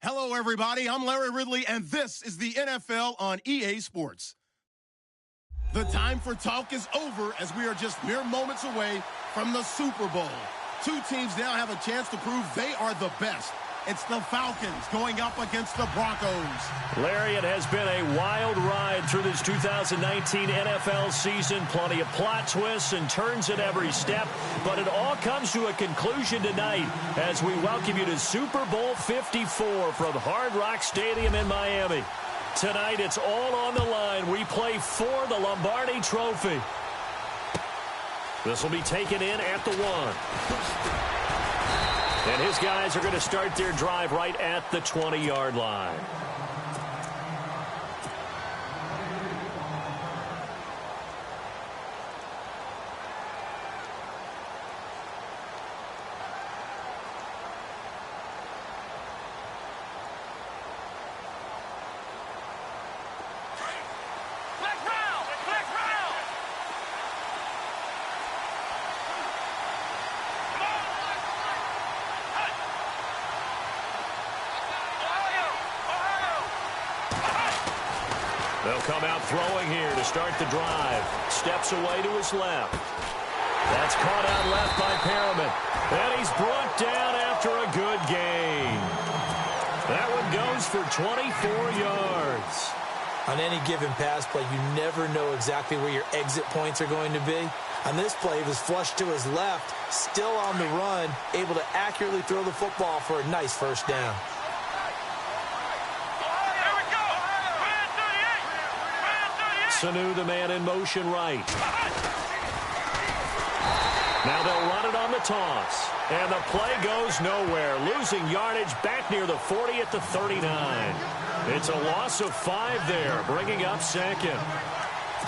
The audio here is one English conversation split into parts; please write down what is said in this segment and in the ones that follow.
Hello, everybody. I'm Larry Ridley, and this is the NFL on EA Sports. The time for talk is over as we are just mere moments away from the Super Bowl. Two teams now have a chance to prove they are the best. It's the Falcons going up against the Broncos. Larry, it has been a wild ride through this 2019 NFL season. Plenty of plot twists and turns at every step. But it all comes to a conclusion tonight as we welcome you to Super Bowl 54 from Hard Rock Stadium in Miami. Tonight, it's all on the line. We play for the Lombardi Trophy. This will be taken in at the 1. And his guys are going to start their drive right at the 20-yard line. They'll come out throwing here to start the drive. Steps away to his left. That's caught out left by Perriman. And he's brought down after a good gain. That one goes for 24 yards. On any given pass play, you never know exactly where your exit points are going to be. On this play, he was flushed to his left, still on the run, able to accurately throw the football for a nice first down. Sanu, the man in motion right. Now they'll run it on the toss. And the play goes nowhere. Losing yardage back near the 40 at the 39. It's a loss of 5 there, bringing up second.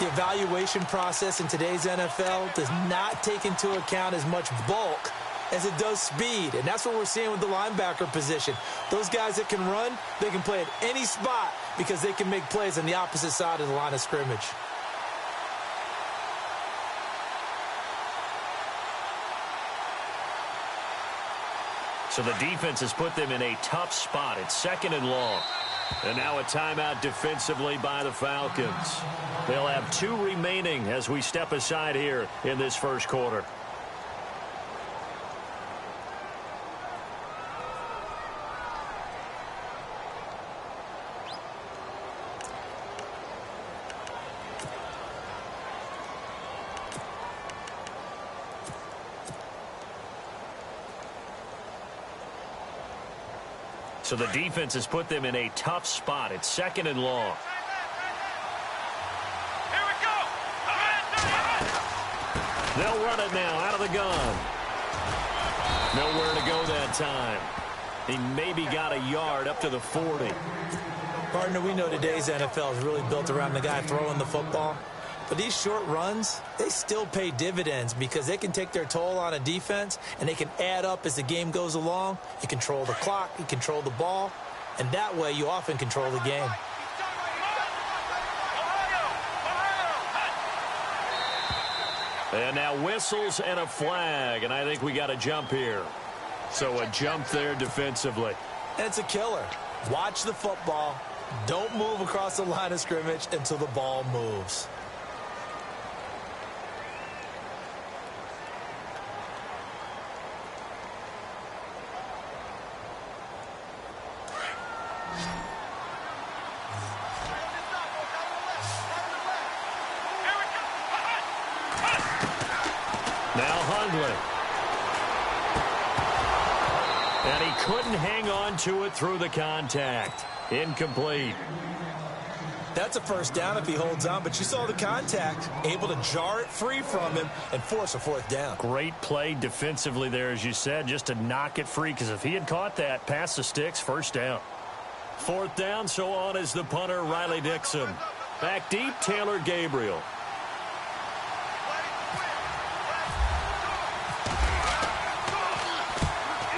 The evaluation process in today's NFL does not take into account as much bulk as it does speed. And that's what we're seeing with the linebacker position. Those guys that can run, they can play at any spot because they can make plays on the opposite side of the line of scrimmage. So the defense has put them in a tough spot. It's 2nd and long. And now a timeout defensively by the Falcons. They'll have 2 remaining as we step aside here in this first quarter. So the defense has put them in a tough spot. It's 2nd and long. Here we go. They'll run it now out of the gun. Nowhere to go that time. He maybe got a yard up to the 40. Partner, we know today's NFL is really built around the guy throwing the football. But these short runs, they still pay dividends because they can take their toll on a defense and they can add up as the game goes along. You control the clock, you control the ball, and that way you often control the game. And now whistles and a flag, and I think we got a jump here. So a jump there defensively. And it's a killer. Watch the football. Don't move across the line of scrimmage until the ball moves. And he couldn't hang on to it through the contact. Incomplete. That's a first down if he holds on, but you saw the contact. Able to jar it free from him and force a 4th down. Great play defensively there, as you said, just to knock it free, because if he had caught that, past the sticks, first down. 4th down, so on is the punter, Riley Dixon. Back deep, Taylor Gabriel.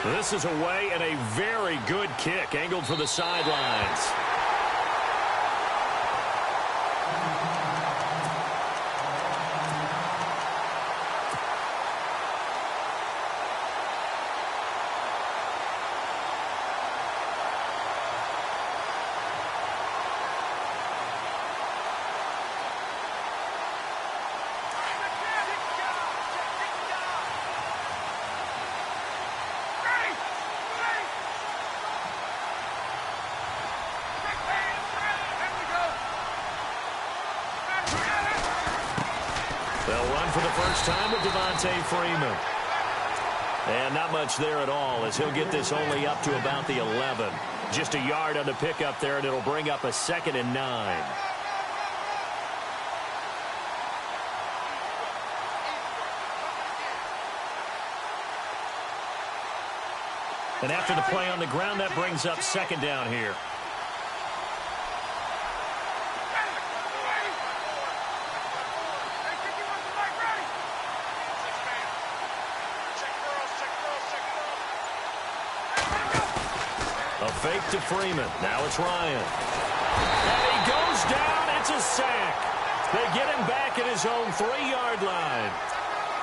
This is away and a very good kick angled for the sidelines. They'll run for the first time with Devontae Freeman. And not much there at all, as he'll get this only up to about the 11. Just a yard on the pickup there, and it'll bring up a 2nd and 9. And after the play on the ground, that brings up 2nd down here. A fake to Freeman. Now it's Ryan. And he goes down. It's a sack. They get him back at his own 3-yard line.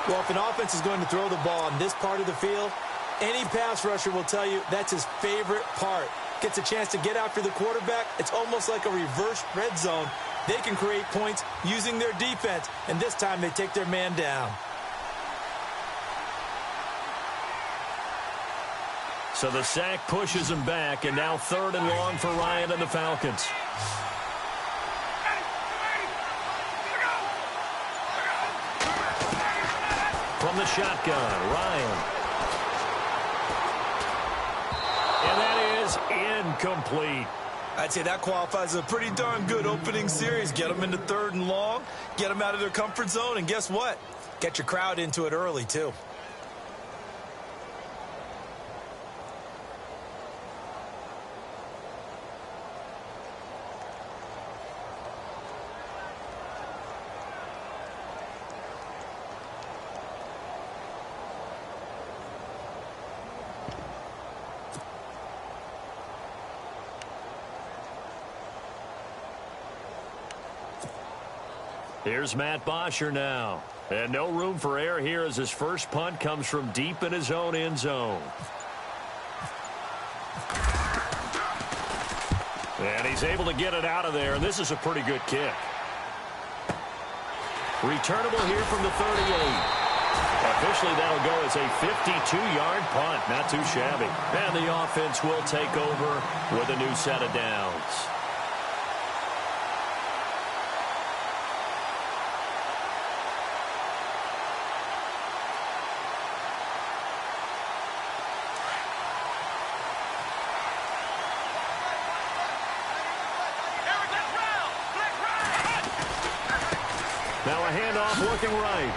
Well, if an offense is going to throw the ball on this part of the field, any pass rusher will tell you that's his favorite part. Gets a chance to get after the quarterback. It's almost like a reverse red zone. They can create points using their defense, and this time they take their man down. So the sack pushes him back, and now 3rd and long for Ryan and the Falcons. From the shotgun, Ryan. And that is incomplete. I'd say that qualifies as a pretty darn good opening series. Get them into 3rd and long, get them out of their comfort zone, and guess what? Get your crowd into it early, too. Here's Matt Bosher now. And no room for error here as his first punt comes from deep in his own end zone. And he's able to get it out of there, and this is a pretty good kick. Returnable here from the 38. Officially, that'll go as a 52-yard punt. Not too shabby. And the offense will take over with a new set of downs. Now a handoff looking right.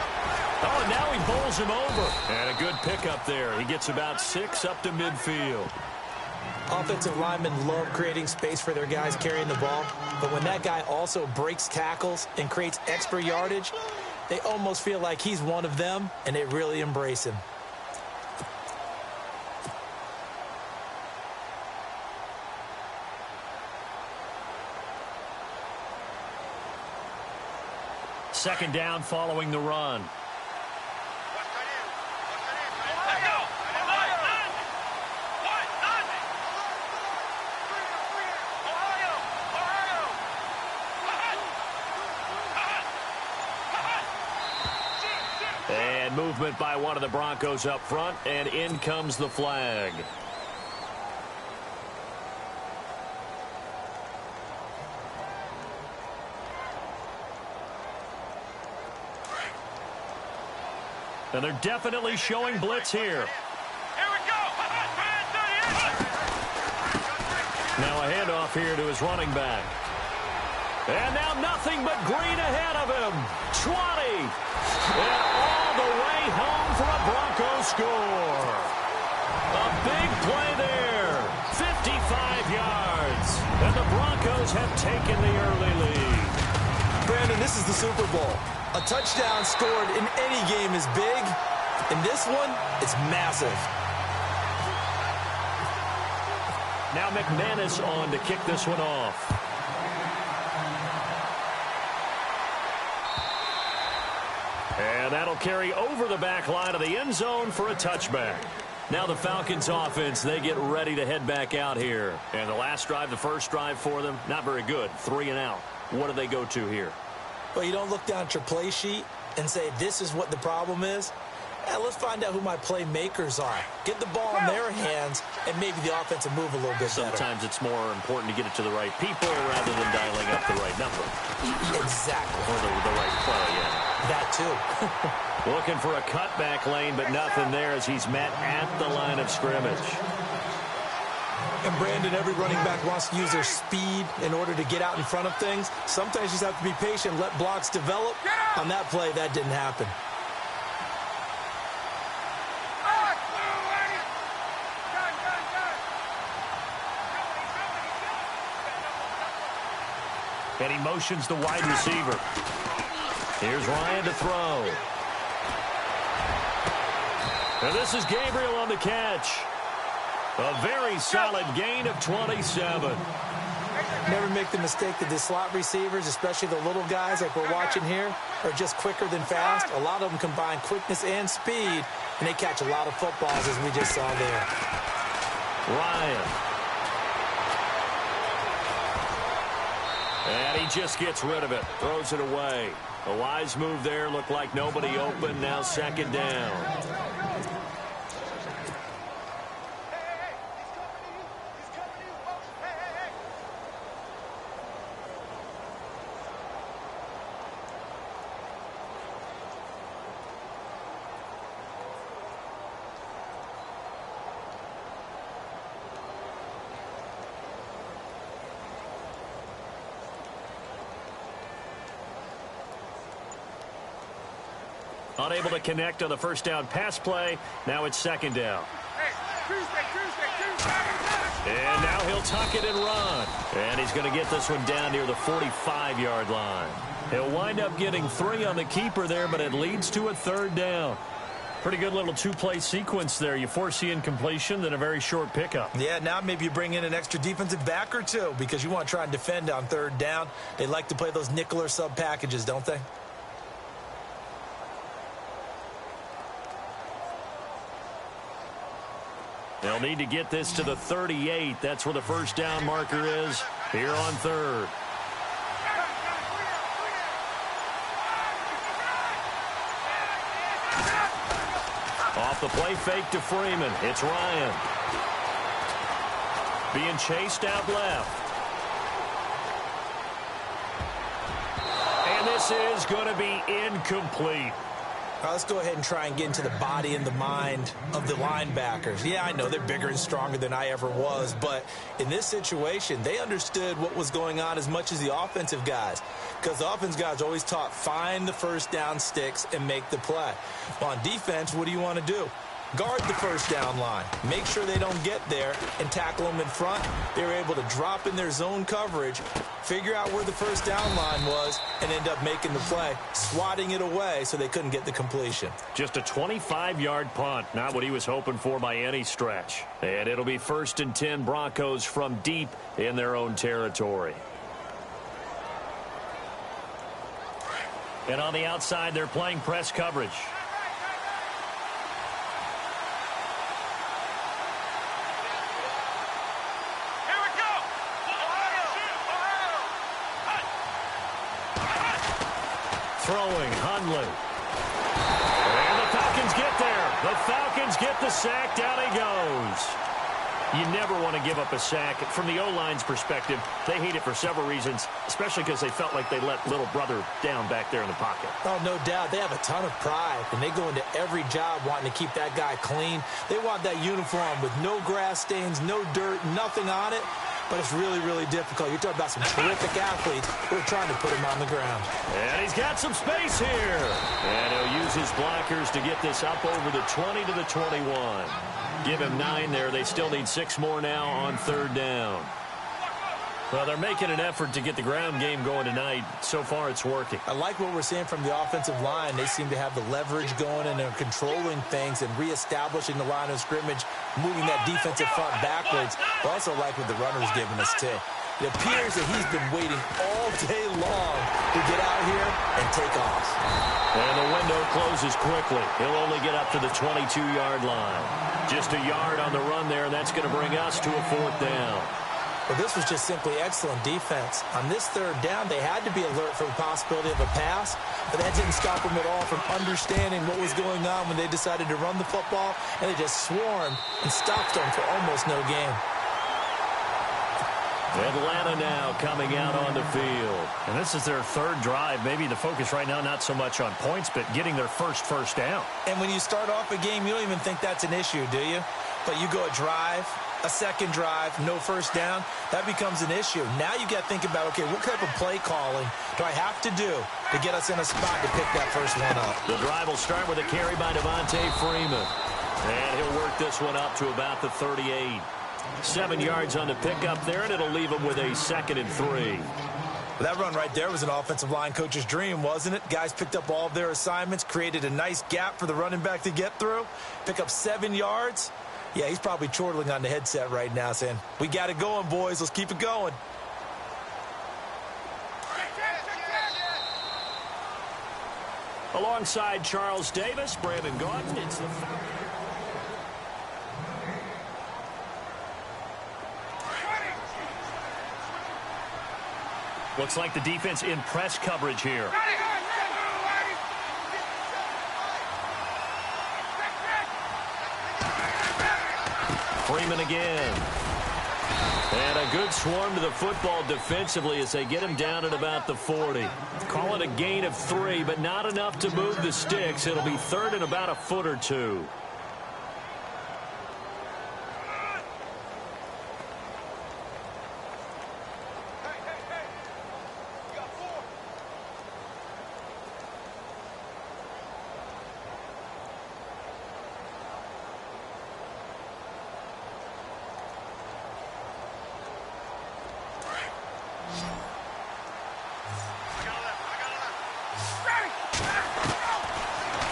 Oh, and now he bowls him over. And a good pickup there. He gets about 6 up to midfield. Offensive linemen love creating space for their guys carrying the ball. But when that guy also breaks tackles and creates extra yardage, they almost feel like he's one of them, and they really embrace him. Second down following the run. And movement by one of the Broncos up front, and in comes the flag. And they're definitely showing blitz here. Here we go. Now a handoff here to his running back. And now nothing but green ahead of him. 20. And all the way home for a Broncos score. A big play there. 55 yards. And the Broncos have taken the early lead. Brandon, this is the Super Bowl. A touchdown scored in any game is big. In this one, it's massive. Now McManus on to kick this one off. And that'll carry over the back line of the end zone for a touchback. Now the Falcons offense, they get ready to head back out here. And the last drive, the first drive for them, not very good. 3 and out. What do they go to here? Well, you don't look down at your play sheet and say this is what the problem is. And let's find out who my playmakers are. Get the ball in their hands, and maybe the offense will move a little bit better. Sometimes it's more important to get it to the right people rather than dialing up the right number. Exactly. Or the right play, yeah. That too. Looking for a cutback lane, but nothing there as he's met at the line of scrimmage. And Brandon, every running back wants to use their speed in order to get out in front of things. Sometimes you just have to be patient, let blocks develop. On that play, that didn't happen. And he motions the wide receiver. Here's Ryan to throw. And this is Gabriel on the catch. A very solid gain of 27. Never make the mistake that the slot receivers, especially the little guys like we're watching here, are just quicker than fast. A lot of them combine quickness and speed, and they catch a lot of footballs, as we just saw there. Ryan. And he just gets rid of it, throws it away. A wise move there, looked like nobody open, now second down. Unable to connect on the first down pass play. Now it's second down. And now he'll tuck it and run. And he's going to get this one down near the 45-yard line. He'll wind up getting 3 on the keeper there, but it leads to a third down. Pretty good little two-play sequence there. You force the incompletion, then a very short pickup. Yeah, now maybe you bring in an extra defensive back or two because you want to try and defend on third down. They like to play those nickel or sub packages, don't they? They'll need to get this to the 38. That's where the first down marker is here on third. Off the play fake to Freeman. It's Ryan. Being chased out left. And this is going to be incomplete. All right, let's go ahead and try and get into the body and the mind of the linebackers. Yeah, I know they're bigger and stronger than I ever was, but in this situation, they understood what was going on as much as the offensive guys, because the offensive guys always taught find the first down sticks and make the play. Well, on defense, what do you want to do? Guard the first down line. Make sure they don't get there and tackle them in front. They were able to drop in their zone coverage, figure out where the first down line was, and end up making the play, swatting it away so they couldn't get the completion. Just a 25-yard punt, not what he was hoping for by any stretch. And it'll be 1st and 10 Broncos from deep in their own territory. And on the outside, they're playing press coverage. Throwing, Hundley. And the Falcons get there. The Falcons get the sack. Down he goes. You never want to give up a sack. From the O-line's perspective, they hate it for several reasons, especially because they felt like they let little brother down back there in the pocket. Oh, no doubt. They have a ton of pride, and they go into every job wanting to keep that guy clean. They want that uniform with no grass stains, no dirt, nothing on it. But it's really, really difficult. You're talking about some terrific athletes who are trying to put him on the ground. And he's got some space here. And he'll use his blockers to get this up over the 20 to the 21. Give him 9 there. They still need 6 more now on third down. Well, they're making an effort to get the ground game going tonight. So far, it's working. I like what we're seeing from the offensive line. They seem to have the leverage going, and they're controlling things and reestablishing the line of scrimmage, moving that defensive front backwards. I also like what the runner's giving us, too. It appears that he's been waiting all day long to get out here and take off. And the window closes quickly. He'll only get up to the 22-yard line. Just a yard on the run there, and that's going to bring us to a 4th down. Well, this was just simply excellent defense. On this third down, they had to be alert for the possibility of a pass, but that didn't stop them at all from understanding what was going on when they decided to run the football, and they just swarmed and stopped them for almost no gain. Atlanta now coming out on the field. And this is their third drive. Maybe the focus right now not so much on points, but getting their first down. And when you start off a game, you don't even think that's an issue, do you? But you go a drive, a second drive, no first down, that becomes an issue. Now you got to think about, okay, what type of play calling do I have to do to get us in a spot to pick that first one up? The drive will start with a carry by Devontae Freeman. And he'll work this one up to about the 38. 7 yards on the pickup there, and it'll leave him with a 2nd and 3. Well, that run right there was an offensive line coach's dream, wasn't it? Guys picked up all of their assignments, created a nice gap for the running back to get through, pick up 7 yards. Yeah, he's probably chortling on the headset right now saying, we got it going, boys. Let's keep it going. Alongside Charles Davis, Brandon Gordon, it's the Looks like the defense in press coverage here. Freeman again. And a good swarm to the football defensively as they get him down at about the 40. Call it a gain of 3, but not enough to move the sticks. It'll be 3rd and about a foot or 2.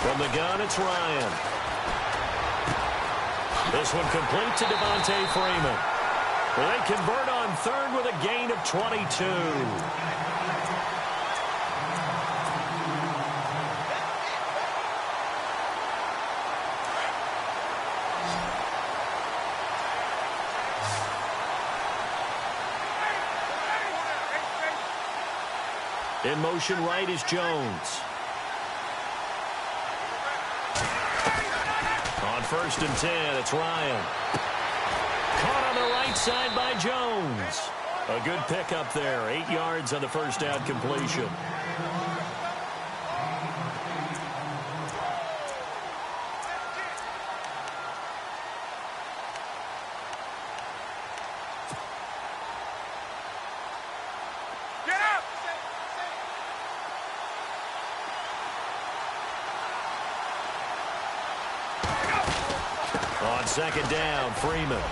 From the gun, it's Ryan. This one complete to Devontae Freeman. They convert on 3rd with a gain of 22. In motion right is Jones. On 1st and 10, it's Ryan. Caught on the right side by Jones. A good pickup there. 8 yards on the first down completion. On 2nd down, Freeman.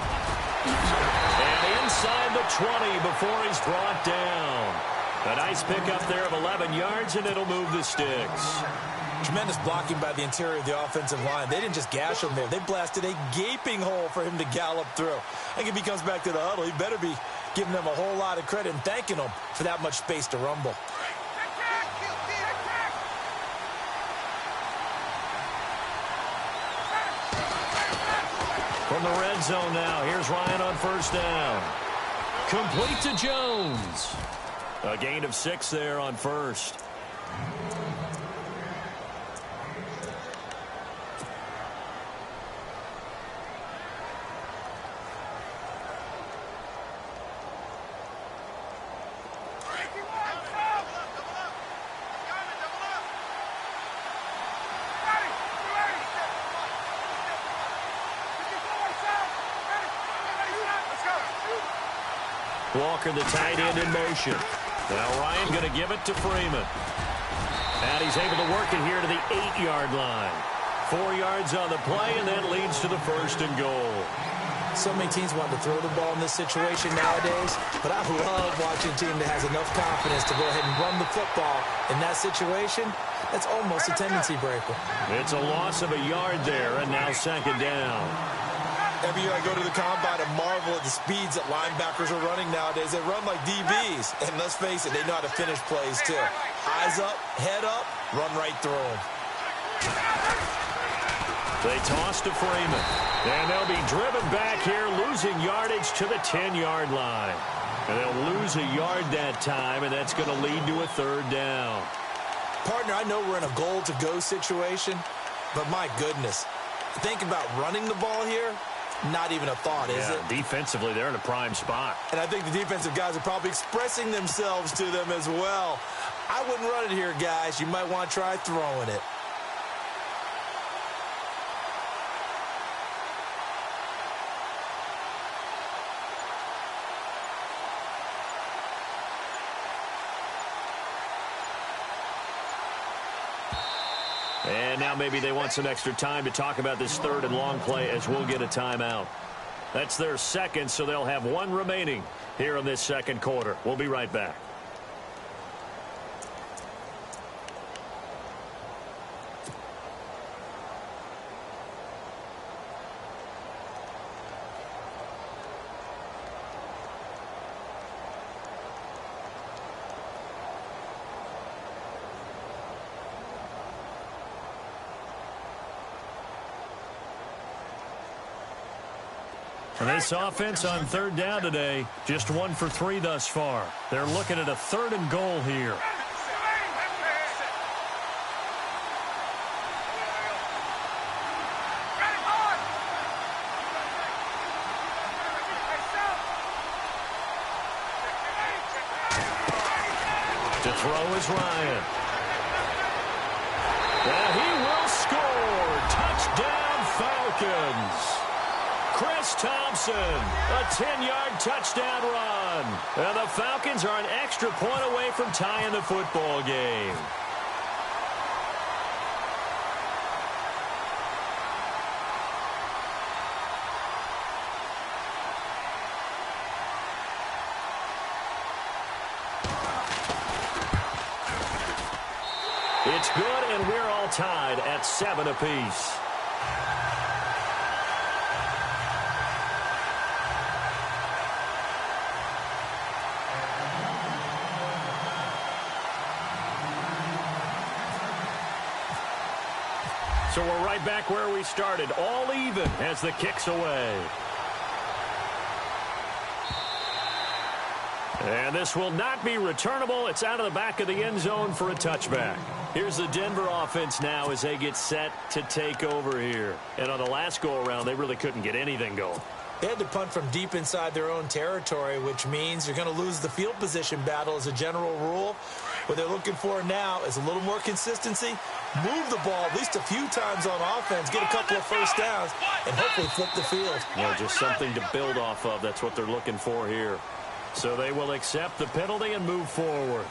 And inside the 20 before he's brought down. A nice pickup there of 11 yards, and it'll move the sticks. Tremendous blocking by the interior of the offensive line. They didn't just gash him there. They blasted a gaping hole for him to gallop through. I think if he comes back to the huddle, he better be giving them a whole lot of credit and thanking them for that much space to rumble. From the red zone now, here's Ryan on 1st down. Complete to Jones. A gain of 6 there on 1st. Walker, the tight end, in motion. Now Ryan going to give it to Freeman. And he's able to work it here to the 8-yard line. 4 yards on the play, and that leads to the 1st and goal. So many teams want to throw the ball in this situation nowadays, but I love watching a team that has enough confidence to go ahead and run the football. In that situation, that's almost a tendency breaker. It's a loss of a yard there, and now 2nd down. Every year I go to the combine and marvel at the speeds that linebackers are running nowadays. They run like DBs. And let's face it, they know how to finish plays too. Eyes up, head up, run right through them. They toss to Freeman. And they'll be driven back here, losing yardage to the 10-yard line. And they'll lose a yard that time, and that's going to lead to a third down. Partner, I know we're in a goal-to-go situation, but my goodness, think about running the ball here. Not even a thought, is it? Defensively, they're in a prime spot. And I think the defensive guys are probably expressing themselves to them as well. I wouldn't run it here, guys. You might want to try throwing it. And now maybe they want some extra time to talk about this third and long play as we'll get a timeout. That's their second, so they'll have one remaining here in this second quarter. We'll be right back. And this offense on third down today, just 1 for 3 thus far. They're looking at a third and goal here. To throw is Ryan. And he will score. Touchdown, Falcons. Chris Thompson, a 10-yard touchdown run. And the Falcons are an extra point away from tying the football game. It's good, and we're all tied at 7 apiece. So we're right back where we started, all even as the kick's away. And this will not be returnable. It's out of the back of the end zone for a touchback. Here's the Denver offense now as they get set to take over here. And on the last go-around, they really couldn't get anything going. They had to punt from deep inside their own territory, which means you're going to lose the field position battle as a general rule. What they're looking for now is a little more consistency, move the ball at least a few times on offense, get a couple of first downs, and hopefully flip the field. Yeah, just something to build off of. That's what they're looking for here. So they will accept the penalty and move forward.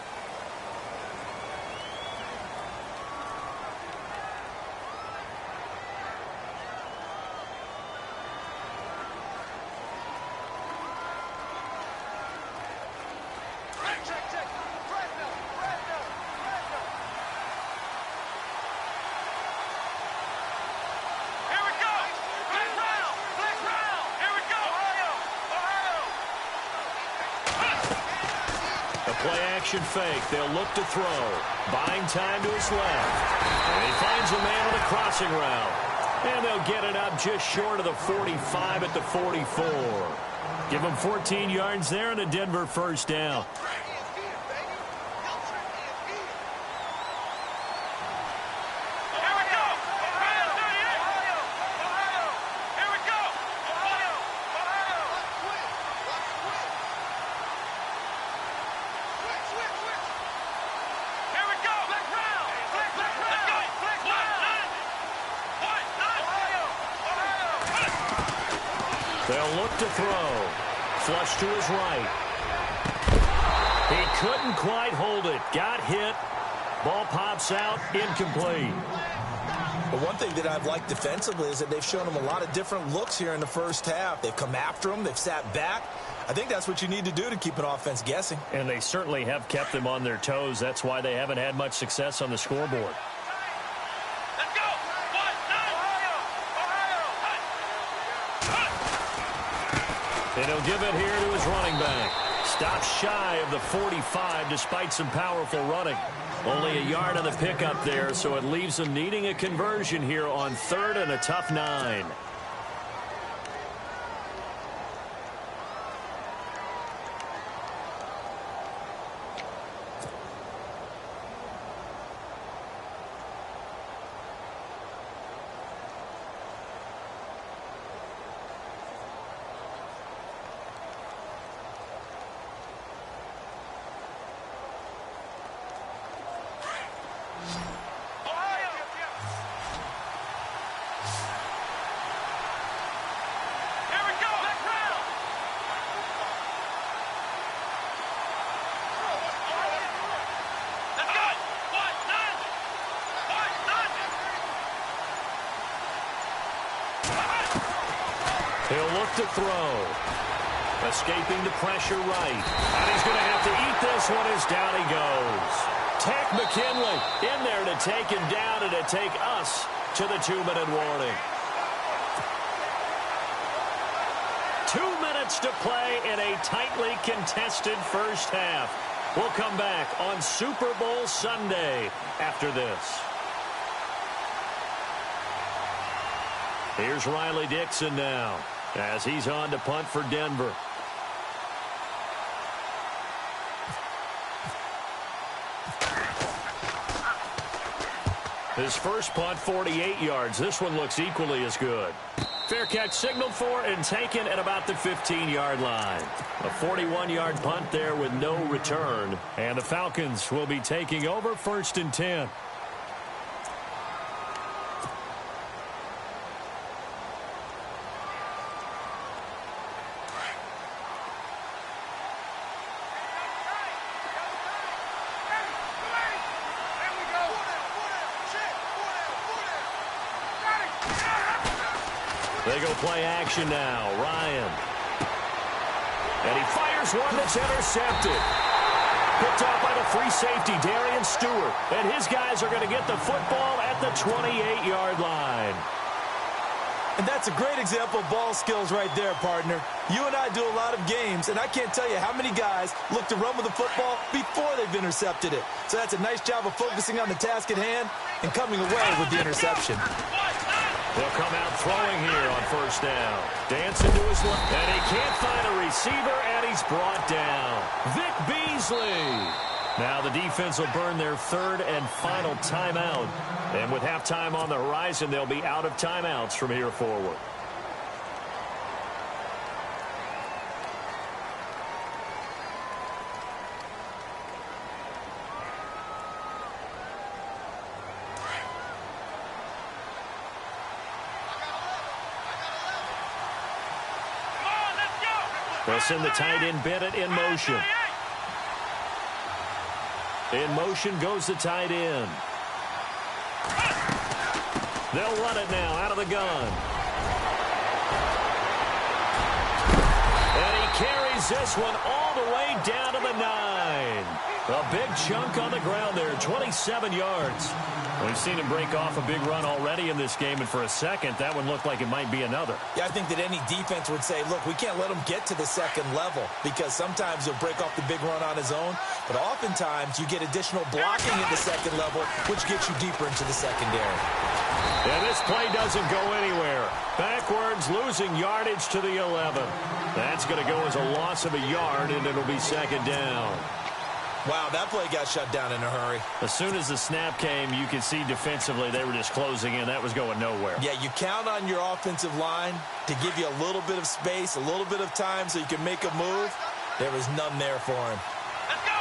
Play-action fake. They'll look to throw. Buying time to his left. And he finds a man on the crossing route. And they'll get it up just short of the 45 at the 44. Give them 14 yards there and a Denver first down. They'll look to throw. Flush to his right. He couldn't quite hold it. Got hit. Ball pops out. Incomplete. But one thing that I've liked defensively is that they've shown him a lot of different looks here in the first half. They've come after him. They've sat back. I think that's what you need to do to keep an offense guessing. And they certainly have kept them on their toes. That's why they haven't had much success on the scoreboard. And he'll give it here to his running back. Stops shy of the 45 despite some powerful running. Only a yard on the pickup there, so it leaves them needing a conversion here on 3rd and a tough 9. He'll look to throw. Escaping the pressure right. And he's going to have to eat this one as down he goes. Tech McKinley in there to take him down and to take us to the 2-minute warning. 2 minutes to play in a tightly contested first half. We'll come back on Super Bowl Sunday after this. Here's Riley Dixon now as he's on to punt for Denver. His first punt, 48 yards. This one looks equally as good. Fair catch signaled for and taken at about the 15-yard line. A 41-yard punt there with no return. And the Falcons will be taking over 1st and 10. They go play action now. Ryan. And he fires one that's intercepted. Picked off by the free safety, Darian Stewart. And his guys are going to get the football at the 28-yard line. And that's a great example of ball skills right there, partner. You and I do a lot of games, and I can't tell you how many guys look to run with the football before they've intercepted it. So that's a nice job of focusing on the task at hand and coming away with the interception. They'll come out throwing here on 1st down. Dancing to his left. And he can't find a receiver, and he's brought down. Vic Beasley. Now the defense will burn their 3rd and final timeout. And with halftime on the horizon, they'll be out of timeouts from here forward. They'll send the tight end Bennett in motion. In motion goes the tight end. They'll run it now out of the gun. And he carries this one all the way down to the 9. A big chunk on the ground there, 27 yards. We've seen him break off a big run already in this game, and for a second, that one looked like it might be another. Yeah, I think that any defense would say, look, we can't let him get to the second level because sometimes he'll break off the big run on his own, but oftentimes you get additional blocking at the second level, which gets you deeper into the secondary. And this play doesn't go anywhere. Backwards, losing yardage to the 11. That's going to go as a loss of a yard, and it'll be 2nd down. Wow, that play got shut down in a hurry. As soon as the snap came, you could see defensively they were just closing in. That was going nowhere. Yeah, you count on your offensive line to give you a little bit of space, a little bit of time so you can make a move. There was none there for him. Let's go!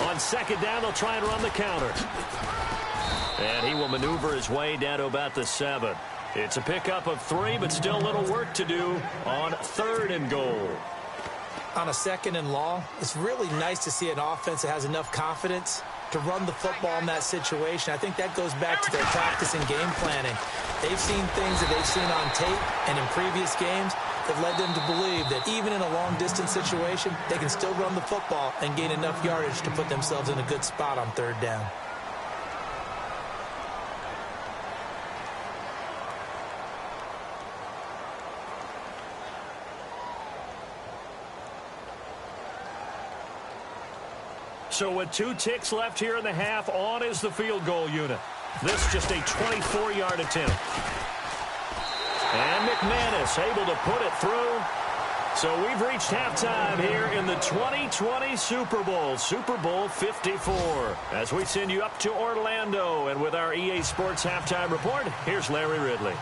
38! On 2nd down, they'll try and run the counter. And he will maneuver his way down to about the 7. It's a pickup of 3, but still a little work to do on 3rd and goal. On a 2nd and long, it's really nice to see an offense that has enough confidence to run the football in that situation. I think that goes back to their practice and game planning. They've seen things that they've seen on tape and in previous games that led them to believe that even in a long-distance situation, they can still run the football and gain enough yardage to put themselves in a good spot on 3rd down. So with 2 ticks left here in the half, on is the field goal unit. This just a 24-yard attempt. And McManus able to put it through. So we've reached halftime here in the 2020 Super Bowl, Super Bowl 54. As we send you up to Orlando, and with our EA Sports halftime report, here's Larry Ridley.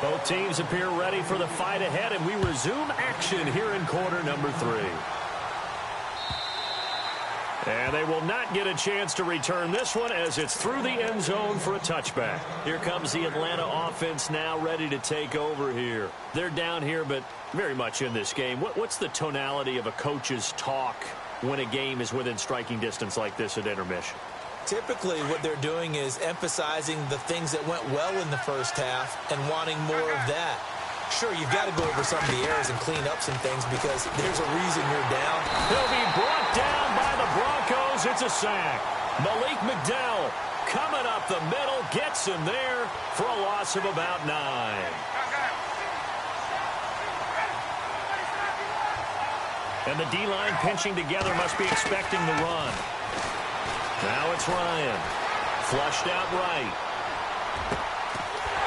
Both teams appear ready for the fight ahead, and we resume action here in quarter number 3. And they will not get a chance to return this one as it's through the end zone for a touchback. Here comes the Atlanta offense now ready to take over here. They're down here, but very much in this game. What's the tonality of a coach's talk when a game is within striking distance like this at intermission? Typically, what they're doing is emphasizing the things that went well in the first half and wanting more of that. Sure, you've got to go over some of the errors and clean up some things because there's a reason you're down. He'll be brought down by the Broncos. It's a sack. Malik McDowell coming up the middle, gets him there for a loss of about 9. And the D-line pinching together must be expecting the run. Now it's Ryan. Flushed out right.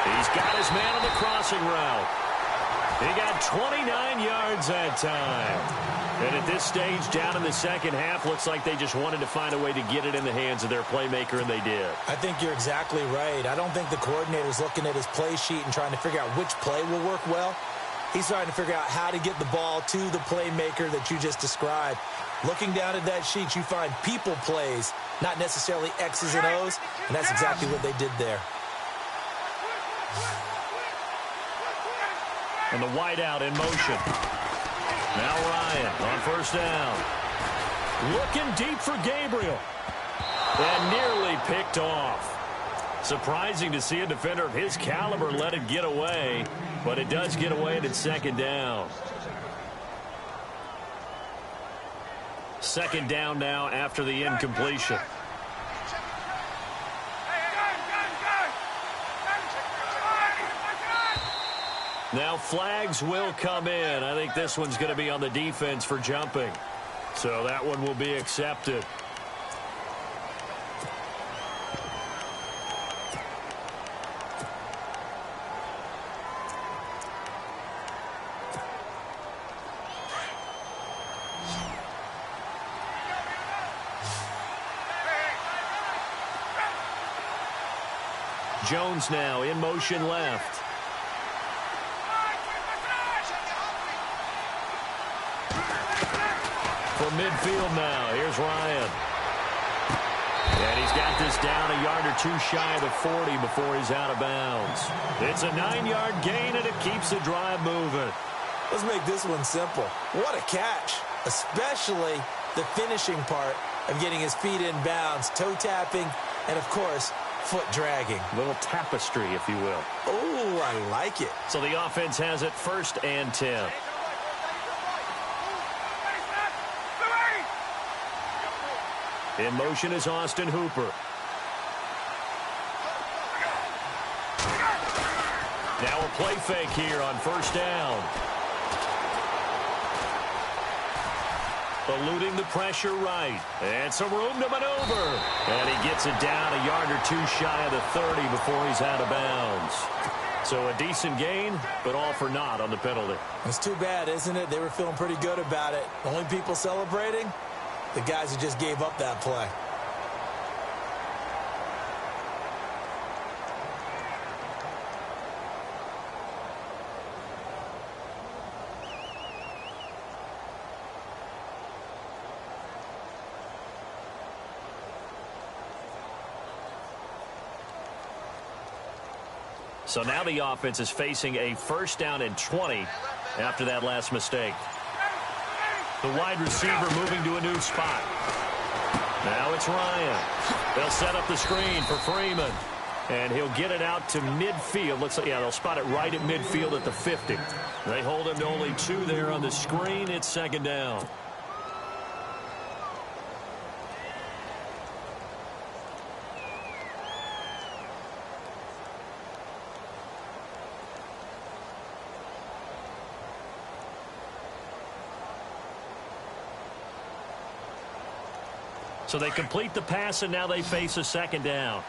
He's got his man on the crossing route. He got 29 yards that time. And at this stage, down in the second half, looks like they just wanted to find a way to get it in the hands of their playmaker, and they did. I think you're exactly right. I don't think the coordinator's looking at his play sheet and trying to figure out which play will work well. He's trying to figure out how to get the ball to the playmaker that you just described. Looking down at that sheet, you find people plays, not necessarily X's and O's, and that's exactly what they did there. And the wideout in motion. Now Ryan on first down. Looking deep for Gabriel. And nearly picked off. Surprising to see a defender of his caliber let it get away, but it does get away and it's second down. Second down now after the incompletion. Now flags will come in. I think this one's going to be on the defense for jumping. So that one will be accepted. Jones now in motion left. From midfield now, here's Ryan. And he's got this down a yard or two shy of the 40 before he's out of bounds. It's a 9-yard gain, and it keeps the drive moving. Let's make this one simple. What a catch, especially the finishing part of getting his feet in bounds, toe tapping, and, of course, foot dragging. A little tapestry, if you will. Oh, I like it. So the offense has it 1st and 10. In motion is Austin Hooper. Now a play fake here on first down. Eluding the pressure right. And some room to maneuver. And he gets it down a yard or two shy of the 30 before he's out of bounds. So a decent gain, but all for naught on the penalty. It's too bad, isn't it? They were feeling pretty good about it. Only people celebrating? The guys who just gave up that play. So now the offense is facing a 1st down and 20 after that last mistake. The wide receiver moving to a new spot. Now it's Ryan. They'll set up the screen for Freeman. And he'll get it out to midfield. Looks like, yeah, they'll spot it right at midfield at the 50. They hold him to only 2 there on the screen. It's 2nd down. So they complete the pass, and now they face a second down.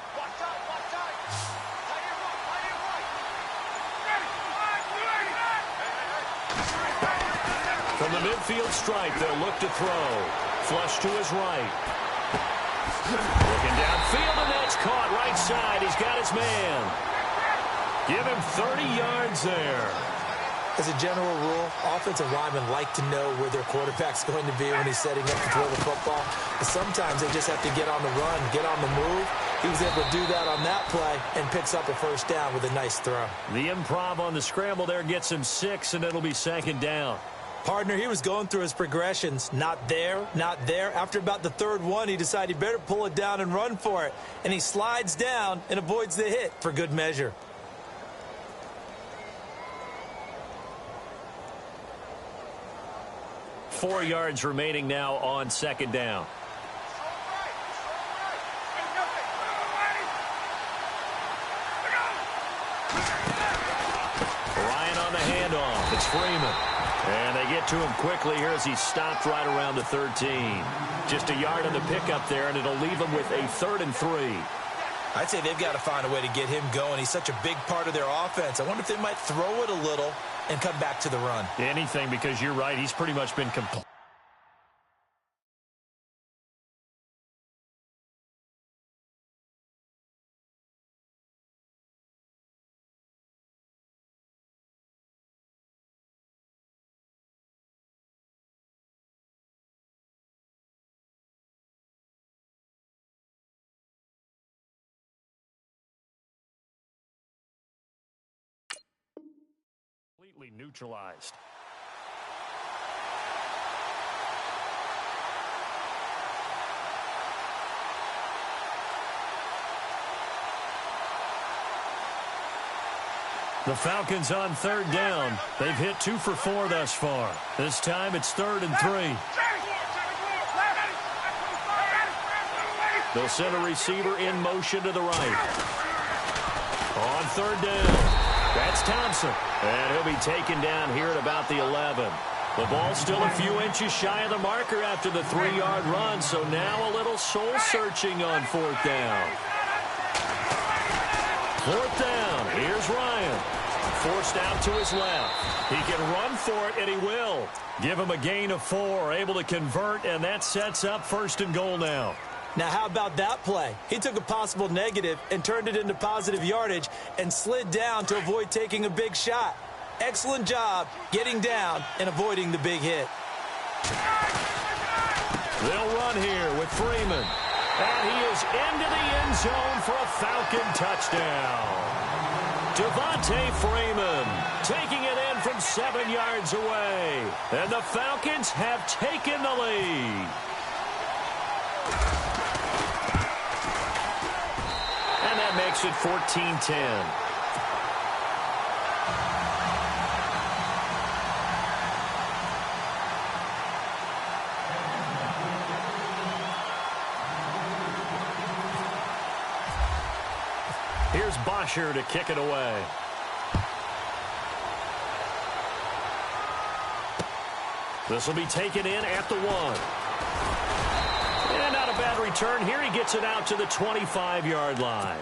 From the midfield stripe, they'll look to throw. Flush to his right. Looking downfield, and that's caught right side. He's got his man. Give him 30 yards there. As a general rule, offensive linemen like to know where their quarterback's going to be when he's setting up to throw the football. But sometimes they just have to get on the run, get on the move. He was able to do that on that play and picks up a first down with a nice throw. The improv on the scramble there gets him 6, and it'll be second down. Partner, he was going through his progressions. Not there, not there. After about the third one, he decided he better pull it down and run for it. And he slides down and avoids the hit for good measure. Four yards remaining now on second down. Ryan on the handoff. It's Freeman. And they get to him quickly here as he stopped right around the 13. Just a yard on the pickup there, and it'll leave him with a 3rd and 3. I'd say they've got to find a way to get him going. He's such a big part of their offense. I wonder if they might throw it a little and come back to the run. Anything, because you're right. He's pretty much been complete. Completely neutralized. The Falcons on 3rd down. They've hit 2 for 4 thus far. This time it's 3rd and 3. They'll send a receiver in motion to the right. On 3rd down. That's Thompson, and he'll be taken down here at about the 11. The ball's still a few inches shy of the marker after the 3-yard run, so now a little soul-searching on 4th down. 4th down, here's Ryan. Forced out to his left. He can run for it, and he will. Give him a gain of 4, able to convert, and that sets up 1st and goal now. Now, how about that play? He took a possible negative and turned it into positive yardage and slid down to avoid taking a big shot. Excellent job getting down and avoiding the big hit. They'll run here with Freeman. And he is into the end zone for a Falcon touchdown. Devontae Freeman taking it in from 7 yards away. And the Falcons have taken the lead. And that makes it 14-10. Here's Bosher to kick it away. This will be taken in at the 1. And not a bad return here. He gets it out to the 25-yard line.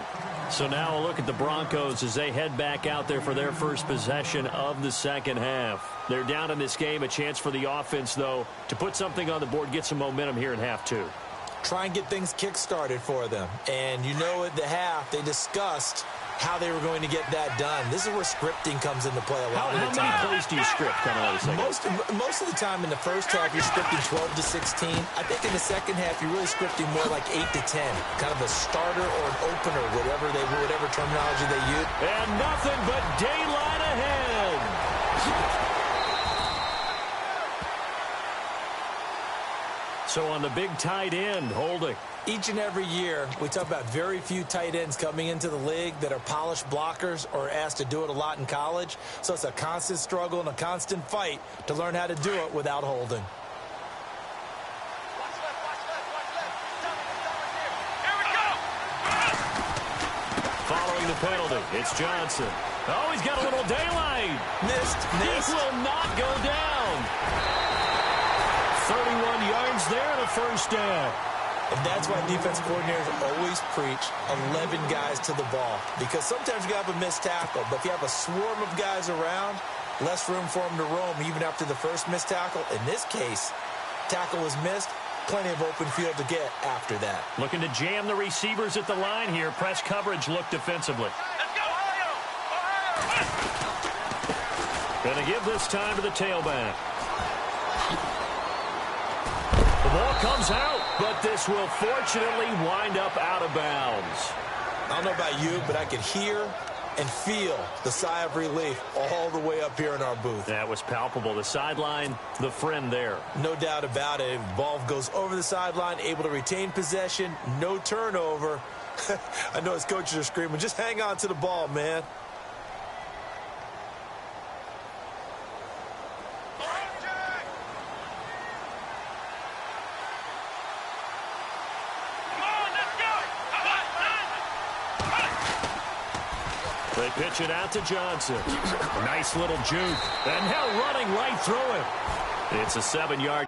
So now a look at the Broncos as they head back out there for their first possession of the second half. They're down in this game. A chance for the offense, though, to put something on the board, get some momentum here in half 2. Try and get things kick-started for them. And you know at the half, they discussed how they were going to get that done. This is where scripting comes into play a lot of the time. How many plays do you script coming out of the second? Most of the time in the first half, you're scripting 12 to 16. I think in the second half, you're really scripting more like 8 to 10. Kind of a starter or an opener, whatever terminology they use. And nothing but daylight ahead. So on the big tight end, holding. Each and every year, we talk about very few tight ends coming into the league that are polished blockers or asked to do it a lot in college. So it's a constant struggle and a constant fight to learn how to do it without holding. Following the penalty, it's Johnson. Oh, he's got a little daylight. Missed. He will not go down. 31 yards there and a first down. And that's why defense coordinators always preach 11 guys to the ball. Because sometimes you have a missed tackle, but if you have a swarm of guys around, less room for them to roam even after the first missed tackle. In this case, tackle was missed, plenty of open field to get after that. Looking to jam the receivers at the line here. Press coverage look defensively. Going to give this time to the tailback. The ball comes out, but this will fortunately wind up out of bounds. I don't know about you, but I could hear and feel the sigh of relief all the way up here in our booth. That was palpable. The sideline, the friend there. No doubt about it. Ball goes over the sideline, able to retain possession, no turnover. I know his coaches are screaming, just hang on to the ball, man. They pitch it out to Johnson. Nice little juke. And now running right through him. It's a 7-yard.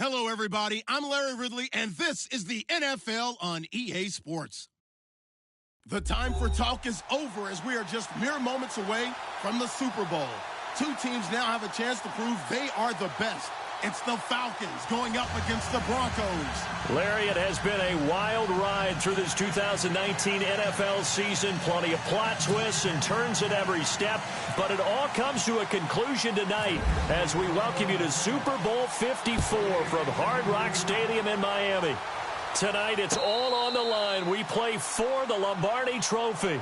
Hello, everybody. I'm Larry Ridley, and this is the NFL on EA Sports. The time for talk is over as we are just mere moments away from the Super Bowl. Two teams now have a chance to prove they are the best. It's the Falcons going up against the Broncos. Larry, it has been a wild ride through this 2019 NFL season. Plenty of plot twists and turns at every step. But it all comes to a conclusion tonight as we welcome you to Super Bowl 54 from Hard Rock Stadium in Miami. Tonight, it's all on the line. We play for the Lombardi Trophy.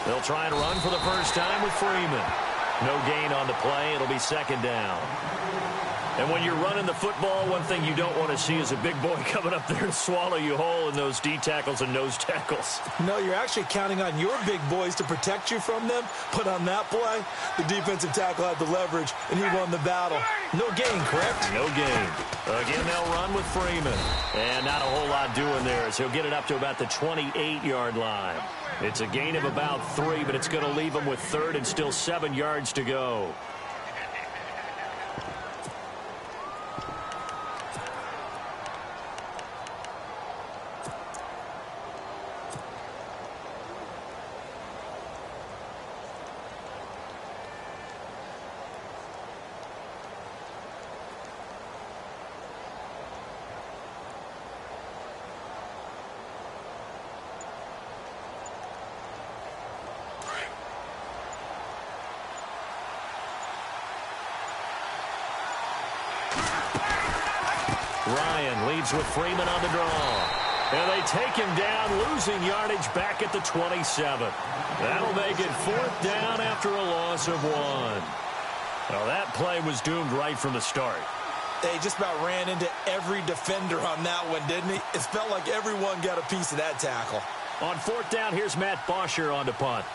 They'll try and run for the first time with Freeman. No gain on the play. It'll be second down. And when you're running the football, one thing you don't want to see is a big boy coming up there to swallow you whole in those D tackles and nose tackles. No, you're actually counting on your big boys to protect you from them. But on that play, the defensive tackle had the leverage, and he won the battle. No gain, correct? No gain. Again, they'll run with Freeman. And not a whole lot doing there as he'll get it up to about the 28-yard line. It's a gain of about 3, but it's going to leave him with third and still 7 yards to go. Ryan leads with Freeman on the draw. And they take him down, losing yardage back at the 27. That'll make it fourth down after a loss of 1. Well, that play was doomed right from the start. They just about ran into every defender on that one, didn't he? It felt like everyone got a piece of that tackle. On fourth down, here's Matt Bosher on the punt.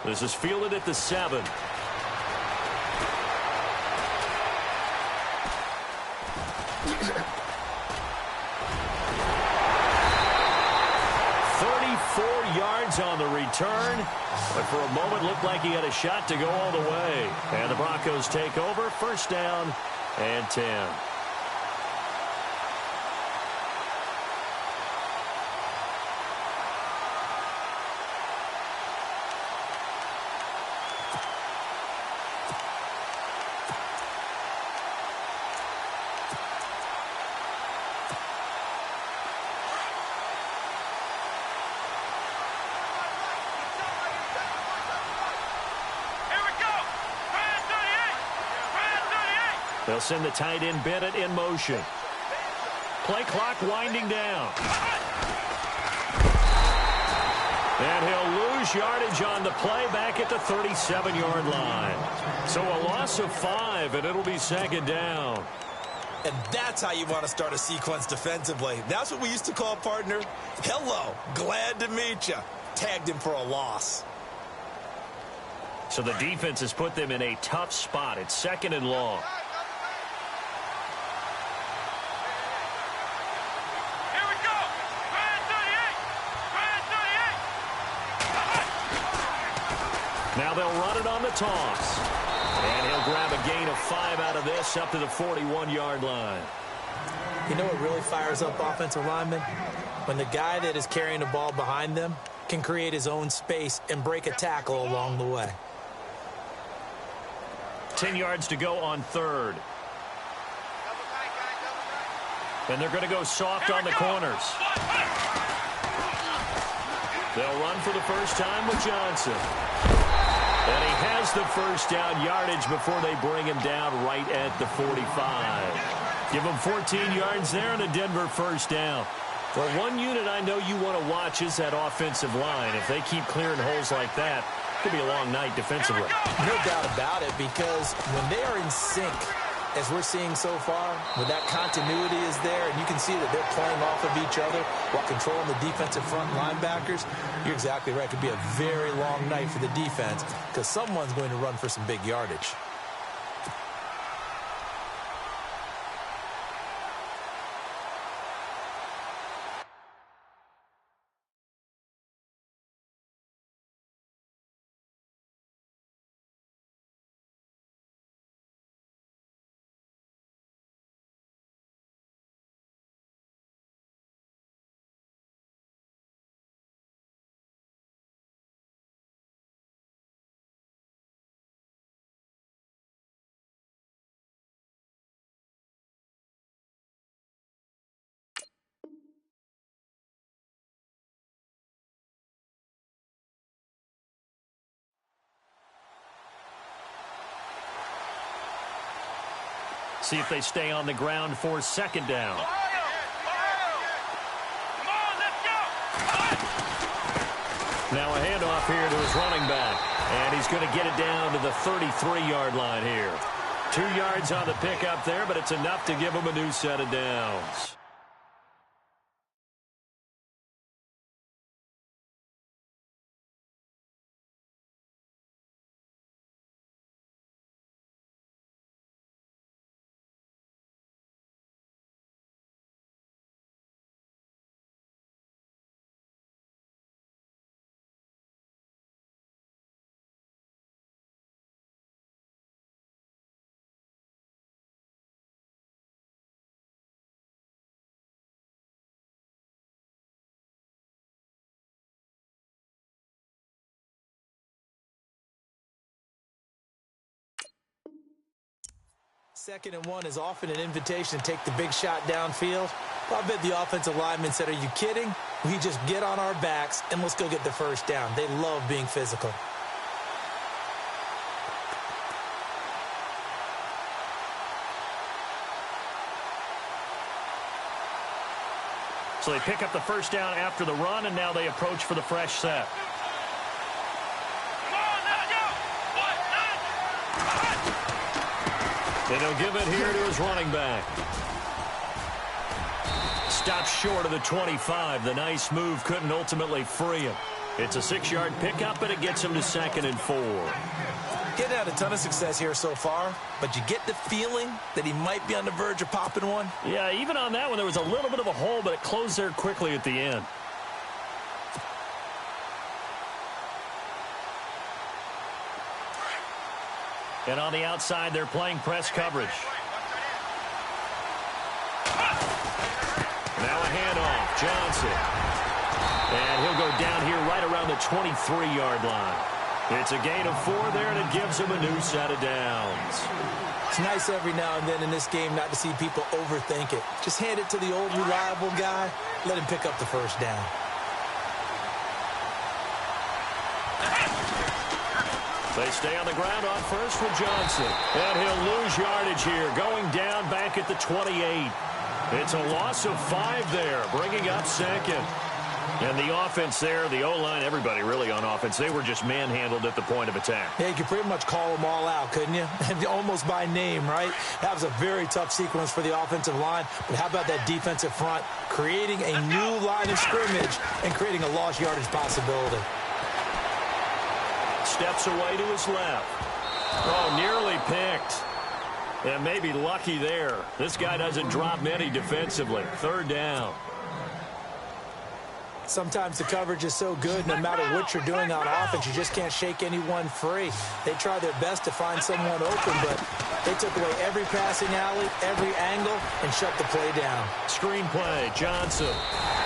This is fielded at the 7. Yards on the return, but for a moment looked like he had a shot to go all the way. And the Broncos take over, first down and 10. They'll send the tight end Bennett in motion. Play clock winding down. And he'll lose yardage on the play back at the 37-yard line. So a loss of 5, and it'll be second down. And that's how you want to start a sequence defensively. That's what we used to call, partner, hello, glad to meet you. Tagged him for a loss. So the defense has put them in a tough spot. It's second and long. Here we go. Brand 38. Now they'll run it on the toss. And he'll grab a gain of 5 out of this up to the 41-yard line. You know what really fires up offensive linemen? When the guy that is carrying the ball behind them can create his own space and break a tackle along the way. 10 yards to go on third. And they're going to go soft on the corners. They'll run for the first time with Johnson. And he has the first down yardage before they bring him down right at the 45. Give him 14 yards there and a Denver first down. Well, one unit I know you want to watch is that offensive line. If they keep clearing holes like that, it could be a long night defensively. No doubt about it, because when they are in sync, as we're seeing so far, when that continuity is there, and you can see that they're playing off of each other while controlling the defensive front linebackers, you're exactly right. It could be a very long night for the defense because someone's going to run for some big yardage. See if they stay on the ground for second down. Come on, let's go. Now a handoff here to his running back. And he's going to get it down to the 33-yard line here. 2 yards on the pickup there, but it's enough to give him a new set of downs. Second and 1 is often an invitation to take the big shot downfield. Well, I bet the offensive lineman said, are you kidding? We just get on our backs and let's go get the first down. They love being physical. So they pick up the first down after the run, and now they approach for the fresh set. And he'll give it here to his running back. Stops short of the 25. The nice move couldn't ultimately free him. It's a 6-yard pickup, and it gets him to 2nd and 4. Getting had a ton of success here so far, but you get the feeling that he might be on the verge of popping one. Yeah, even on that one, there was a little bit of a hole, but it closed there quickly at the end. And on the outside, they're playing press coverage. Now a handoff, Johnson. And he'll go down here right around the 23-yard line. It's a gain of 4 there, and it gives him a new set of downs. It's nice every now and then in this game not to see people overthink it. Just hand it to the old reliable guy. Let him pick up the first down. They stay on the ground on first with Johnson. And he'll lose yardage here, going down back at the 28. It's a loss of 5 there, bringing up second. And the offense there, the O-line, everybody really on offense, they were just manhandled at the point of attack. Yeah, you could pretty much call them all out, couldn't you? Almost by name, right? That was a very tough sequence for the offensive line. But how about that defensive front creating a new line of scrimmage and creating a lost yardage possibility? Steps away to his left. Oh, nearly picked. And maybe lucky there. This guy doesn't drop many defensively. Third down. Sometimes the coverage is so good, no matter what you're doing on offense, you just can't shake anyone free. They try their best to find someone open, but they took away every passing alley, every angle, and shut the play down. Screen play, Johnson.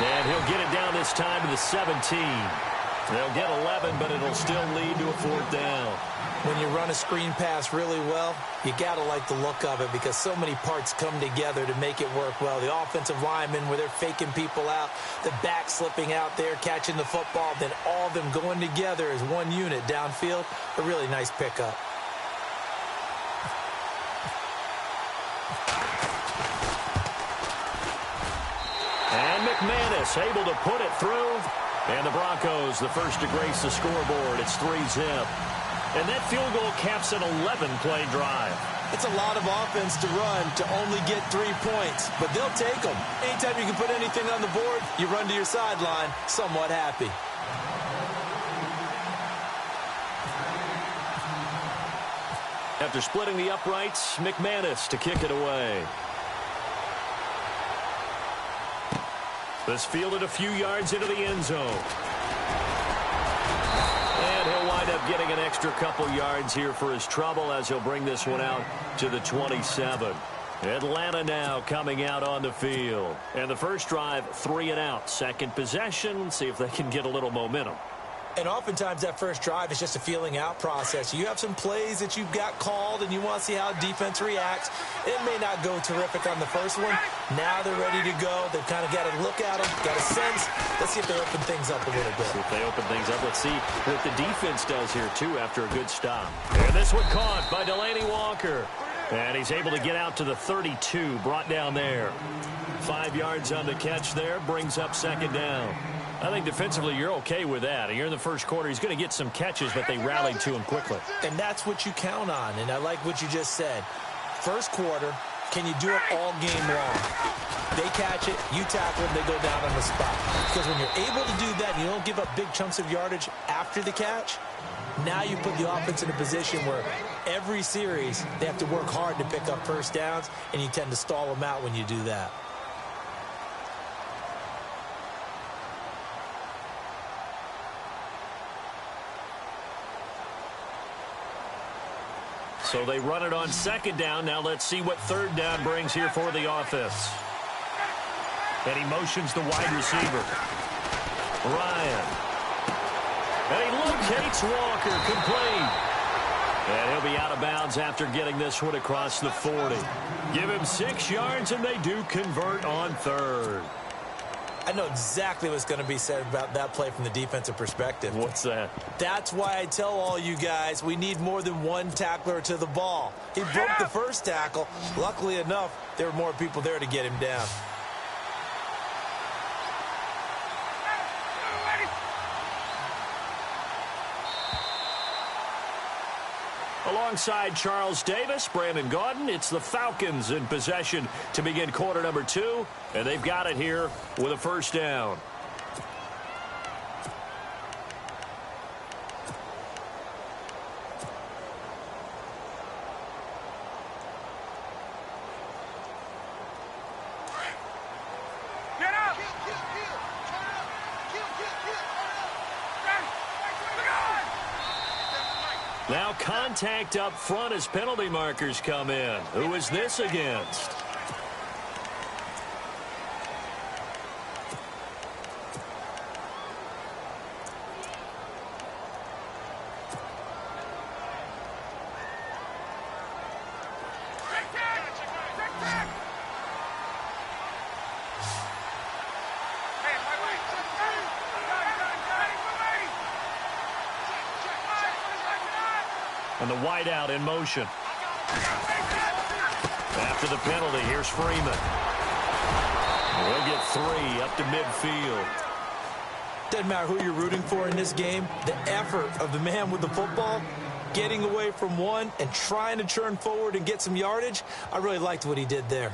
And he'll get it down this time to the 17. They'll get 11, but it'll still lead to a fourth down. When you run a screen pass really well, you got to like the look of it because so many parts come together to make it work well. The offensive linemen, where they're faking people out, the back slipping out there, catching the football, then all of them going together as one unit downfield. A really nice pickup. And McManus able to put it through. And the Broncos, the first to grace the scoreboard. It's 3-zip. And that field goal caps an 11-play drive. It's a lot of offense to run to only get 3 points, but they'll take them. Anytime you can put anything on the board, you run to your sideline somewhat happy. After splitting the uprights, McManus to kick it away. This fielded a few yards into the end zone. And he'll wind up getting an extra couple yards here for his trouble as he'll bring this one out to the 27. Atlanta now coming out on the field. And the first drive, 3 and out. Second possession, see if they can get a little momentum. And oftentimes that first drive is just a feeling out process. You have some plays that you've got called and you want to see how defense reacts. It may not go terrific on the first one. Now they're ready to go. They've kind of got to look at them, got a sense. Let's see if they open things up a little bit. See if they open things up. Let's see what the defense does here, too, after a good stop. And this one caught by Delaney Walker. And he's able to get out to the 32, brought down there. 5 yards on the catch there, brings up second down. I think defensively you're okay with that. You're in the first quarter. He's going to get some catches, but they rallied to him quickly. And that's what you count on, and I like what you just said. First quarter, can you do it all game long? They catch it, you tackle them, they go down on the spot. Because when you're able to do that and you don't give up big chunks of yardage after the catch, now you put the offense in a position where every series they have to work hard to pick up first downs, and you tend to stall them out when you do that. So they run it on second down. Now let's see what third down brings here for the offense. And he motions the wide receiver. Ryan. And he locates Walker, complete. And he'll be out of bounds after getting this one across the 40. Give him 6 yards, and they do convert on third. I know exactly what's going to be said about that play from the defensive perspective. What's that? That's why I tell all you guys we need more than one tackler to the ball. He broke the first tackle. Luckily enough, there were more people there to get him down. Alongside Charles Davis, Brandon Gaudin, it's the Falcons in possession to begin quarter number 2, and they've got it here with a first down. Now contact up front as penalty markers come in. Who is this against? And the wideout in motion. After the penalty, here's Freeman. We'll get 3 up to midfield. Doesn't matter who you're rooting for in this game, the effort of the man with the football, getting away from one and trying to churn forward and get some yardage, I really liked what he did there.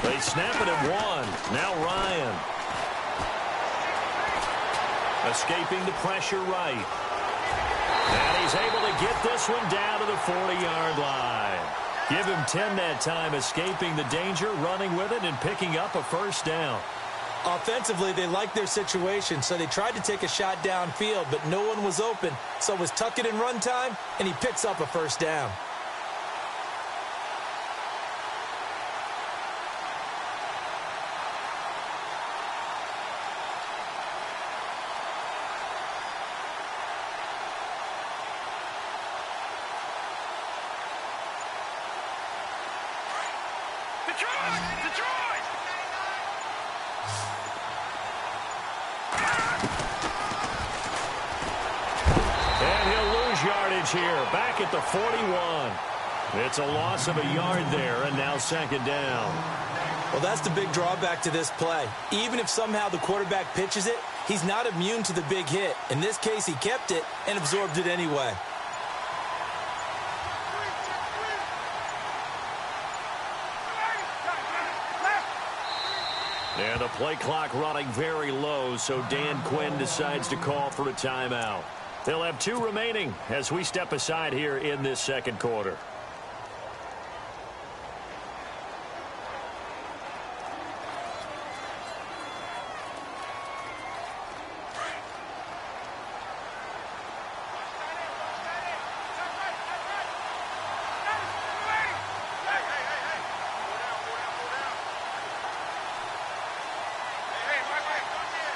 They snap it at one. Now Ryan. Escaping the pressure right. And he's able to get this one down to the 40-yard line. Give him 10 that time, escaping the danger, running with it, and picking up a first down. Offensively, they liked their situation, so they tried to take a shot downfield, but no one was open. So it was tuck it in run time, and he picks up a first down. Here, back at the 41. It's a loss of a yard there, and now second down. Well, that's the big drawback to this play. Even if somehow the quarterback pitches it, he's not immune to the big hit. In this case, he kept it and absorbed it anyway. And the play clock running very low, so Dan Quinn decides to call for a timeout. They'll have 2 remaining as we step aside here in this second quarter.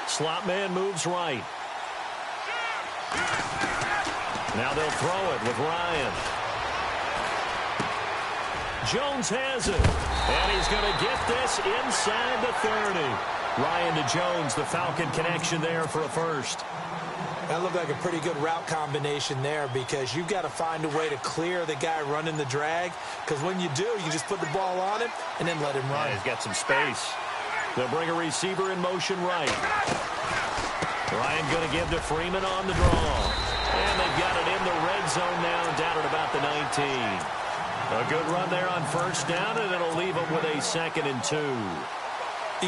Slot man moves right. Now they'll throw it with Ryan. Jones has it. And he's going to get this inside the 30. Ryan to Jones, the Falcon connection there for a first. That looked like a pretty good route combination there because you've got to find a way to clear the guy running the drag. Because when you do, you just put the ball on him and then let him run. Yeah, he's got some space. They'll bring a receiver in motion right. Ryan going to give to Freeman on the draw. And they've got it in the red zone now, down at about the 19. A good run there on first down, and it'll leave them with a 2nd and 2.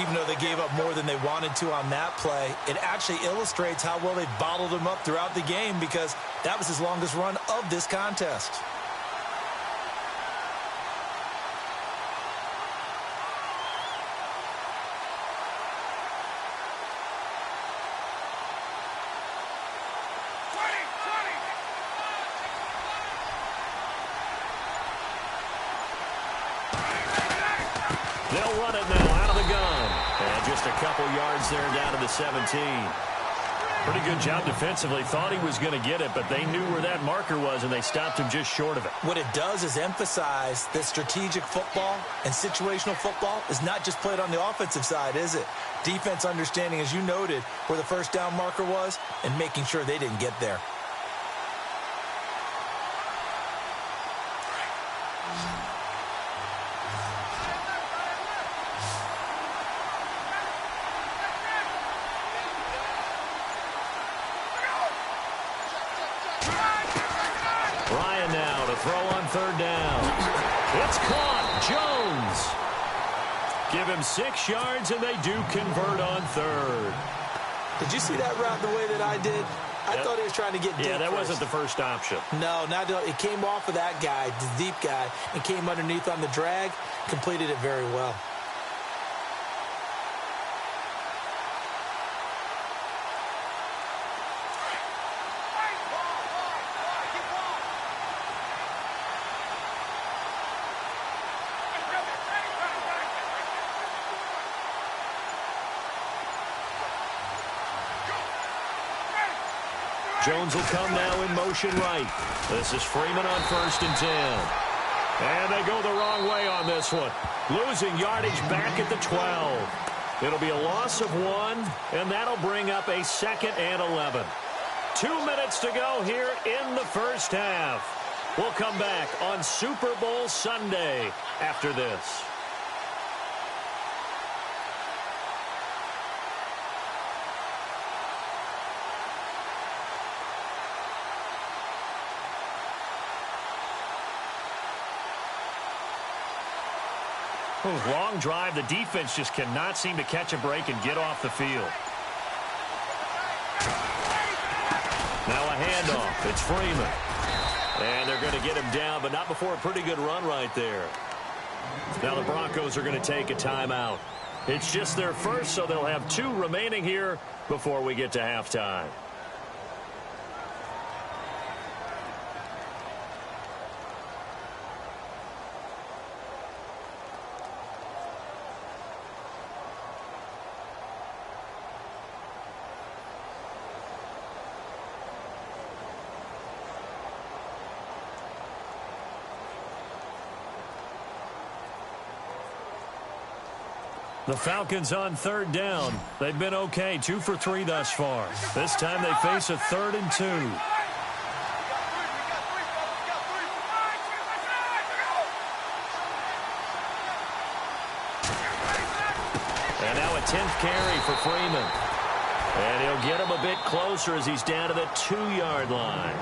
Even though they gave up more than they wanted to on that play, it actually illustrates how well they bottled him up throughout the game because that was his longest run of this contest. They'll run it now out of the gun. And just a couple yards there down to the 17. Pretty good job defensively. Thought he was going to get it, but they knew where that marker was, and they stopped him just short of it. What it does is emphasize that strategic football and situational football is not just played on the offensive side, is it? Defense understanding, as you noted, where the first down marker was and making sure they didn't get there. Ryan now to throw on third down. It's caught. Jones. Give him 6 yards, and they do convert on third. Did you see that route the way that I did? I thought he was trying to get deep. Yeah, that first. wasn't the first option. No, not it came off of that guy, the deep guy, and came underneath on the drag, completed it very well. Jones will come now in motion right. This is Freeman on 1st and 10. And they go the wrong way on this one. Losing yardage back at the 12. It'll be a loss of 1, and that'll bring up a 2nd and 11. 2 minutes to go here in the first half. We'll come back on Super Bowl Sunday after this. Long drive. The defense just cannot seem to catch a break and get off the field. Now a handoff. It's Freeman. And they're going to get him down, but not before a pretty good run right there. Now the Broncos are going to take a timeout. It's just their first, so they'll have 2 remaining here before we get to halftime. The Falcons on 3rd down. They've been okay, 2 for 3 thus far. This time they face a 3rd and 2. And now a 10th carry for Freeman. And he'll get him a bit closer as he's down to the 2-yard line.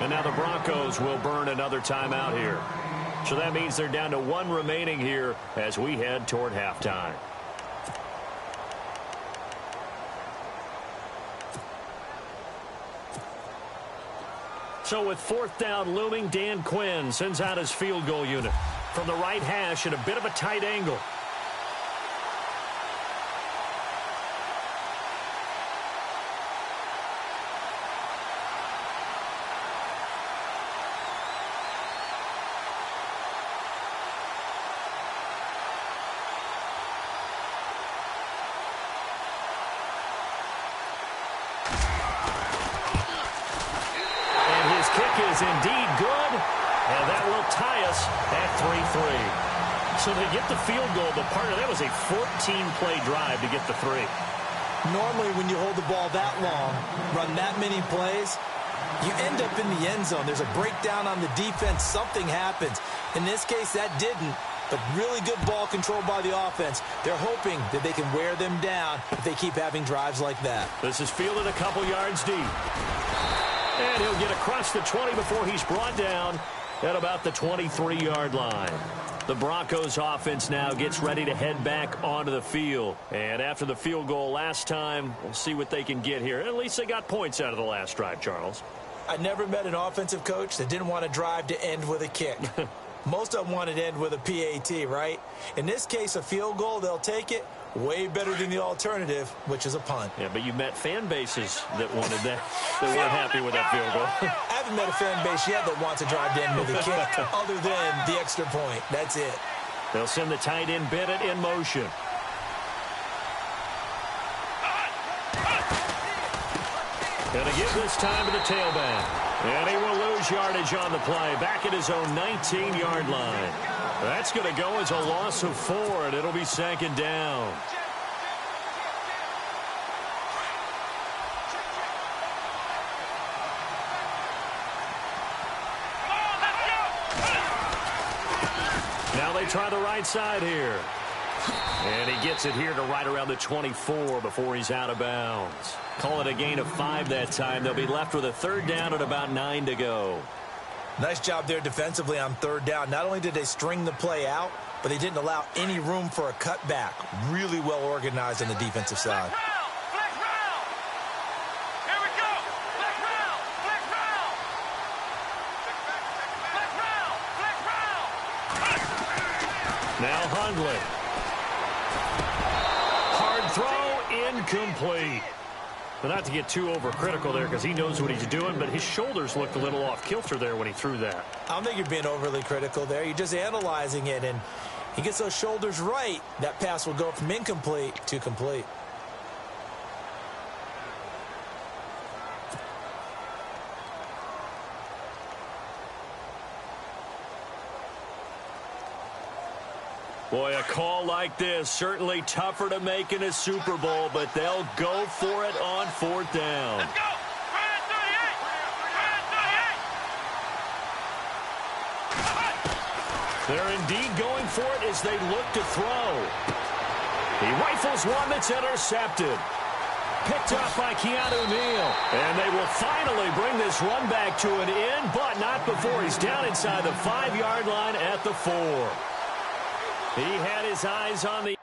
And now the Broncos will burn another timeout here. So that means they're down to 1 remaining here as we head toward halftime. So with 4th down looming, Dan Quinn sends out his field goal unit from the right hash at a bit of a tight angle. Is indeed good, and that will tie us at 3-3. So they get the field goal, but partner, that was a 14-play drive to get the 3. Normally, when you hold the ball that long, run that many plays, you end up in the end zone. There's a breakdown on the defense. Something happens. In this case, that didn't, but really good ball control by the offense. They're hoping that they can wear them down if they keep having drives like that. This is fielded a couple yards deep. And he'll get across the 20 before he's brought down at about the 23-yard line. The Broncos offense now gets ready to head back onto the field. And after the field goal last time, we'll see what they can get here. At least they got points out of the last drive, Charles. I never met an offensive coach that didn't want a drive to end with a kick. Most of them want it to end with a PAT, right? In this case, a field goal, they'll take it. Way better than the alternative, which is a punt. Yeah, but you met fan bases that wanted that, that weren't happy with that field goal. I haven't met a fan base yet that wants a drive to end with a kick other than the extra point. That's it. They'll send the tight end Bennett in motion. Gonna give this time to the tailback. And he will lose yardage on the play. Back at his own 19-yard line. That's going to go as a loss of 4, and it'll be 2nd down. Now they try the right side here. And he gets it here to right around the 24 before he's out of bounds. Call it a gain of 5 that time. They'll be left with a 3rd down at about 9 to go. Nice job there defensively on 3rd down. Not only did they string the play out, but they didn't allow any room for a cutback. Really well organized on the defensive side. Here we go. Flex round. Flex round. Flex round. Now Hundley. Hard throw, incomplete. But not to get too overcritical there because he knows what he's doing, but his shoulders looked a little off kilter there when he threw that. I don't think you're being overly critical there. You're just analyzing it, and he gets those shoulders right. That pass will go from incomplete to complete. Boy, a call like this, certainly tougher to make in a Super Bowl, but they'll go for it on 4th down. Let's go. Right at 38. They're indeed going for it as they look to throw. He rifles one that's intercepted. Picked up by Keanu Neal. And they will finally bring this run back to an end, but not before he's down inside the 5-yard line at the 4. He had his eyes on the